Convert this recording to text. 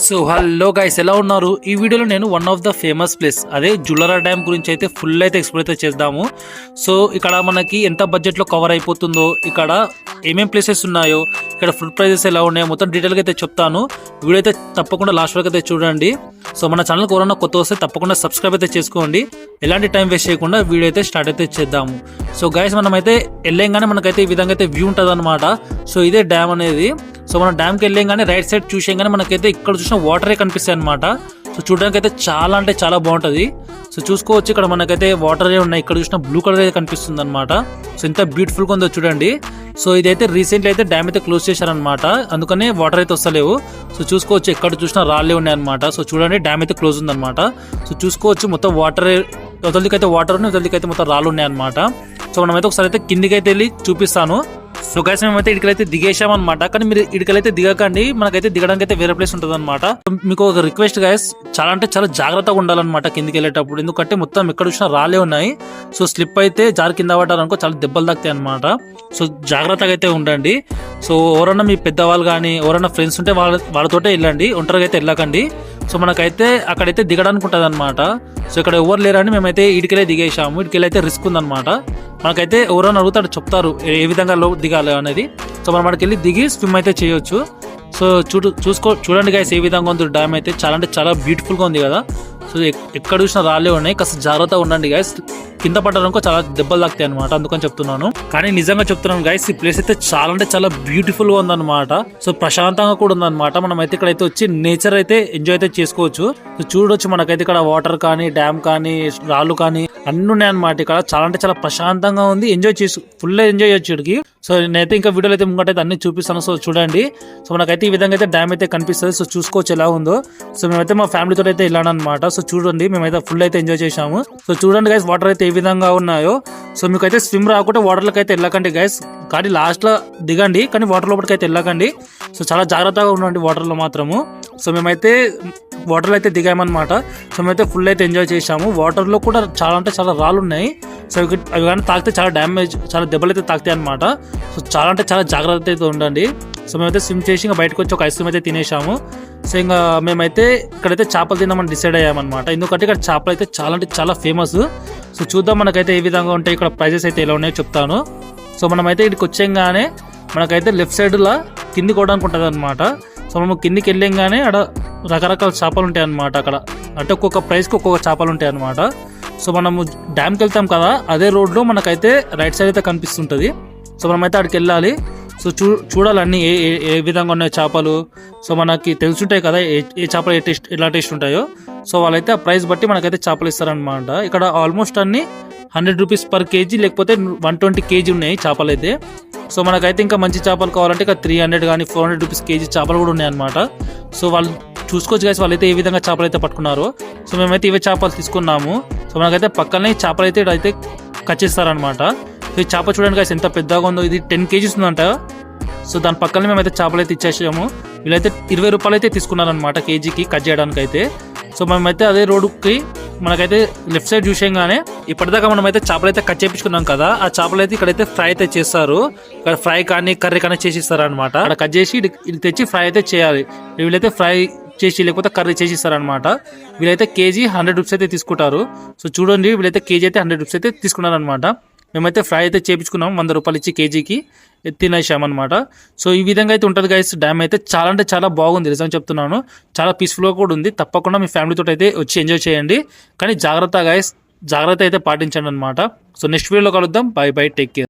So hello guys, ఎలా ఉన్నారు? ఈ వీడియోలో నేను one of the famous place అదే జులరా డ్యామ్ గురించి అయితే ఫుల్ అయితే ఎక్స్ప్లోర్ అయితే చేద్దాము. సో ఇక్కడ మనకి ఎంత బడ్జెట్లో కవర్ అయిపోతుందో, ఇక్కడ ఏమేం ప్లేసెస్ ఉన్నాయో, ఇక్కడ ఫుడ్ ప్రైజెస్ ఎలా ఉన్నాయో మొత్తం డీటెయిల్గా అయితే చెప్తాను. వీడియో అయితే తప్పకుండా లాస్ట్ వరకు అయితే చూడండి. సో మన ఛానల్కి ఎవరైనా కొత్త వస్తే తప్పకుండా సబ్స్క్రైబ్ అయితే చేసుకోండి. ఎలాంటి టైం వేస్ట్ చేయకుండా వీడియో అయితే స్టార్ట్ అయితే చేద్దాము. సో గైస్, మనమైతే వెళ్ళంగానే మనకైతే ఈ విధంగా అయితే వ్యూ ఉంటుంది అనమాట. సో ఇదే డ్యామ్ అనేది. సో మనం డ్యామ్కి వెళ్ళంగానే రైట్ సైడ్ చూసేగానే మనకైతే ఇక్కడ చూసిన వాటరే కనిపిస్తాయి అనమాట. సో చూడడానికి అయితే చాలా అంటే చాలా బాగుంటుంది. సో చూసుకోవచ్చు, ఇక్కడ మనకైతే వాటరే ఉన్నాయి. ఇక్కడ చూసిన బ్లూ కలర్ అయితే కనిపిస్తుంది అనమాట. సో ఎంత బ్యూటిఫుల్గా ఉందో చూడండి. సో ఇదైతే రీసెంట్లీ అయితే డ్యామ్ అయితే క్లోజ్ చేశారనమాట, అందుకనే వాటర్ అయితే వస్తలేవు. సో చూసుకోవచ్చు, ఎక్కడ చూసినా రాళ్ళే ఉన్నాయి అనమాట. సో చూడండి, డ్యామ్ అయితే క్లోజ్ ఉందన్నమాట. సో చూసుకోవచ్చు, మొత్తం వాటర్ వదలికైతే వాటర్ ఉన్నాయి, వదలికైతే మొత్తం రాళ్ళు ఉన్నాయి అనమాట. సో మనమైతే ఒకసారి అయితే కిందికి అయితే వెళ్ళి చూపిస్తాను. సో గైస్, మేమైతే ఇక్కడైతే దిగేసాం అనమాట. కానీ మీరు ఇక్కడైతే దిగకండి, మనకైతే దిగడానికి అయితే వేరే ప్లేస్ ఉంటుంది అనమాట. మీకు ఒక రిక్వెస్ట్ గైస్, చాలా అంటే చాలా జాగ్రత్తగా ఉండాలన్నమాట కిందికి వెళ్ళేటప్పుడు. ఎందుకంటే మొత్తం ఎక్కడ చూసినా రాళ్ళే ఉన్నాయి. సో స్లిప్ అయితే జారి కింద పడ్డారనుకో చాలా దెబ్బలు తాకుతాయి అనమాట. సో జాగ్రత్తగా అయితే ఉండండి. సో ఎవరన్నా మీ పెద్దవాళ్ళు కానీ ఎవరైనా ఫ్రెండ్స్ ఉంటే వాళ్ళతోటే వెళ్ళండి, ఒంటరిగా అయితే వెళ్ళకండి. సో మనకైతే అక్కడైతే దిగడానికి ఉంటుంది అనమాట. సో ఇక్కడ ఎవరు లేరని మేమైతే ఇడికెళ్ళే దిగేసాము. ఇడికెళ్ళి అయితే రిస్క్ ఉందన్నమాట. మనకైతే ఎవరైనా అడుగుతాడు, చెప్తారు ఏ విధంగా దిగాలి అనేది. సో మనం అక్కడికి వెళ్ళి దిగి స్విమ్ అయితే చేయొచ్చు. సో చూడండి గైస్, ఏ విధంగా ఉంది డ్యామ్ అయితే. చాలా అంటే చాలా బ్యూటిఫుల్గా ఉంది కదా. సో ఎక్కడ చూసినా రాళ్ళే ఉన్నాయి. కాస్త జాగ్రత్తగా ఉండండి గైస్, కింద పడ్డారనుకో చాలా దెబ్బలు తాకుతాయి అనమాట, అందుకని చెప్తున్నాను. కానీ నిజంగా చెప్తున్నాను గైస్, ఈ ప్లేస్ అయితే చాలా అంటే చాలా బ్యూటిఫుల్ గా ఉందన్నమాట. సో ప్రశాంతంగా కూడా ఉందన్నమాట. మనం అయితే ఇక్కడైతే వచ్చి నేచర్ అయితే ఎంజాయ్ అయితే చేసుకోవచ్చు. సో చూడొచ్చు, మనకైతే ఇక్కడ వాటర్ కానీ డ్యామ్ కానీ రాళ్ళు కానీ అన్ని ఉన్నాయన్నమాట. ఇక్కడ చాలా అంటే చాలా ప్రశాంతంగా ఉంది. ఫుల్ ఎంజాయ్ చేయొచ్చు ఇక్కడికి. సో నేనైతే ఇంకా వీడియోలో అయితే ముంగటైతే అన్ని చూపిస్తాను. సో చూడండి, సో మనకైతే ఈ విధంగా అయితే డ్యామ్ అయితే కనిపిస్తుంది. సో చూసుకోవచ్చు ఎలా ఉందో. సో మేమైతే మా ఫ్యామిలీతో అయితే వెళ్ళాను అనమాట. సో చూడండి, మేమైతే ఫుల్ అయితే ఎంజాయ్ చేసాము. సో చూడండి గైస్, వాటర్ అయితే ఏ విధంగా ఉన్నాయో. సో మీకైతే స్విమ్ రాకుంటే వాటర్లోకి అయితే వెళ్ళకండి గైస్, కానీ లాస్ట్ లో దిగండి, కానీ వాటర్ లోపలికి అయితే వెళ్ళకండి. సో చాలా జాగ్రత్తగా ఉండండి వాటర్ లో మాత్రము. సో మేమైతే వాటర్లో అయితే దిగామన్నమాట. సో మేమైతే ఫుల్ అయితే ఎంజాయ్ చేసాము. వాటర్ లో కూడా చాలా అంటే చాలా రాళ్ళు ఉన్నాయి. సో అవి కానీ తాకితే చాలా డ్యామేజ్, చాలా దెబ్బలు అయితే తాకుతాయి అనమాట. సో చాలా అంటే చాలా జాగ్రత్త అయితే ఉండండి. సో మేమైతే స్విమ్ చేసి ఇంకా బయటకు వచ్చి ఒక ఐస్ క్రీమ్ అయితే తినేసాము. సో ఇంకా మేమైతే ఇక్కడైతే చేపలు తిందామని డిసైడ్ అయ్యామన్నమాట. ఎందుకంటే ఇక్కడ చేపలు అయితే చాలా అంటే చాలా ఫేమస్. సో చూద్దాం మనకైతే ఏ విధంగా ఉంటాయి, ఇక్కడ ప్రైజెస్ అయితే ఎలా ఉన్నాయో చెప్తాను. సో మనమైతే ఇక్కడికి వచ్చేగానే మనకైతే లెఫ్ట్ సైడ్లో కింది కొనడానికి ఉంటుంది అనమాట. సో మనం కిందికి వెళ్ళంగానే అక్కడ రకరకాల చేపలు ఉంటాయి అనమాట. అక్కడ అంటే ఒక్కొక్క ప్రైస్కి ఒక్కొక్క చేపలు ఉంటాయి అనమాట. సో మనము డ్యామ్కి వెళ్తాం కదా, అదే రోడ్లో మనకైతే రైట్ సైడ్ అయితే కనిపిస్తుంటుంది. సో మనమైతే అక్కడికి వెళ్ళాలి. సో చూడాలన్నీ ఏ విధంగా ఉన్నాయి చేపలు. సో మనకి తెలుసుంటాయి కదా ఏ చేపలు ఎలా టేస్ట్ ఉంటాయో. సో వాళ్ళైతే ఆ ప్రైస్ బట్టి మనకైతే చేపలు ఇస్తారనమాట. ఇక్కడ ఆల్మోస్ట్ అన్ని 100 రూపీస్ పర్ కేజీ, లేకపోతే 120 కేజీ ఉన్నాయి చేపలు అయితే. సో మనకైతే ఇంకా మంచి చేపలు కావాలంటే ఇక్కడ 300 కానీ 400 రూపీస్ కేజీ చేపలు కూడా ఉన్నాయి అనమాట. సో వాళ్ళు చూసుకోవచ్చు గైస్, వాళ్ళైతే ఏ విధంగా చేపలు అయితే పట్టుకున్నారో. సో మేమైతే ఇవే చేపలు తీసుకున్నాము. సో మనకైతే పక్కనే చేపలు అయితే కట్ చేస్తారనమాట. సో ఈ చేప చూడండి గైస్ ఎంత పెద్దగా ఉందో. ఇది 10 కేజీస్ ఉందంట. సో దాని పక్కనే మేమైతే చేపలు అయితే ఇచ్చేసాము. వీళ్ళైతే 20 రూపాయలు అయితే తీసుకున్నారనమాట కేజీకి కట్ చేయడానికి అయితే. సో మేమైతే అదే రోడ్డుకి మనకైతే లెఫ్ట్ సైడ్ చూసేగానే ఇప్పటిదాకా మనమైతే చేపలు అయితే కట్ చేయించుకున్నాం కదా, ఆ చేపలు అయితే ఇక్కడైతే ఫ్రై అయితే చేస్తారు. ఇక్కడ ఫ్రై కానీ కర్రీ కానీ చేసి ఇస్తారనమాట. అక్కడ కట్ చేసి ఇది తెచ్చి ఫ్రై అయితే చేయాలి. వీళ్ళైతే ఫ్రై చేసి లేకపోతే కర్రీ చేసి ఇస్తారనమాట. వీళ్ళైతే కేజీ 100 రూపీస్ అయితే తీసుకుంటారు. సో చూడండి, వీళ్ళైతే కేజీ అయితే 100 రూపీస్ అయితే తీసుకున్నారనమాట. మేమైతే ఫ్రై అయితే చేయించుకున్నాం 100 రూపాయలు ఇచ్చి కేజీకి తినేసామన్నమాట. సో ఈ విధంగా అయితే ఉంటుంది గైస్. డ్యామ్ అయితే చాలా అంటే చాలా బాగుంది, నిజం చెప్తున్నాను. చాలా పీస్ఫుల్గా కూడా ఉంది. తప్పకుండా మీ ఫ్యామిలీతో అయితే వచ్చి ఎంజాయ్ చేయండి. కానీ జాగ్రత్త గైస్, జాగ్రత్త అయితే పాటించండి అనమాట. సో నెక్స్ట్ వీడియోలో కలుద్దాం. By by, take care.